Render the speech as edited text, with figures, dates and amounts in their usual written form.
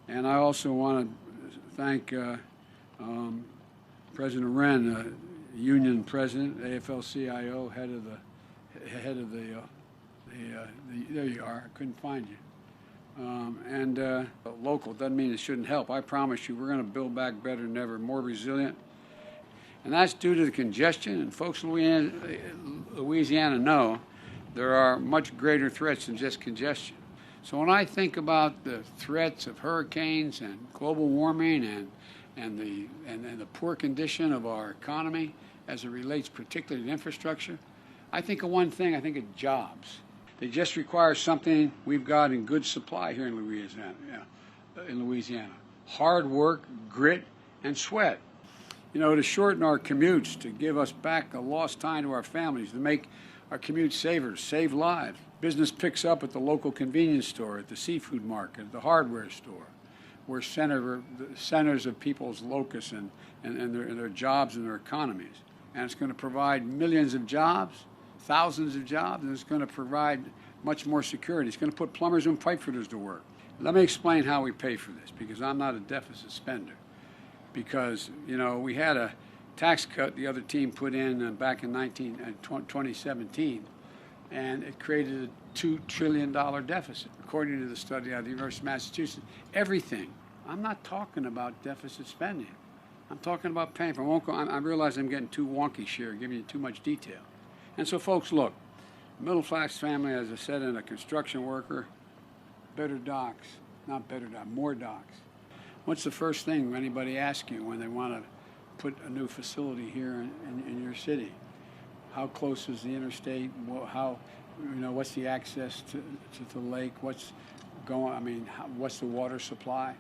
And I also want to thank President Wren, union president, AFL-CIO, head of the there you are, I couldn't find you. Local doesn't mean it shouldn't help. I promise you we're going to build back better than ever, more resilient. And that's due to the congestion, and folks in Louisiana know there are much greater threats than just congestion. So when I think about the threats of hurricanes and global warming and the poor condition of our economy as it relates particularly to infrastructure, I think of one thing, I think of jobs. They just require something we've got in good supply here in Louisiana. Hard work, grit, and sweat. You know, to shorten our commutes, to give us back a lost time to our families, to make our commute savers, save lives. Business picks up at the local convenience store, at the seafood market, at the hardware store. We're centers of people's locus and their jobs and their economies. And it's going to provide millions of jobs, thousands of jobs, and it's going to provide much more security. It's going to put plumbers and pipe fitters to work. Let me explain how we pay for this, because I'm not a deficit spender. Because, you know, we had a tax cut the other team put in back in 2017, and it created a $2 trillion deficit. According to the study out of the University of Massachusetts, everything. I'm not talking about deficit spending. I'm talking about paying for it. I realize I'm getting too wonky here, giving you too much detail. And so, folks, look, middle-class family, as I said, and a construction worker, better docks, not better docks, more docks. What's the first thing anybody asks you when they want to put a new facility here in your city? How close is the interstate? What's the access to the lake? What's the water supply?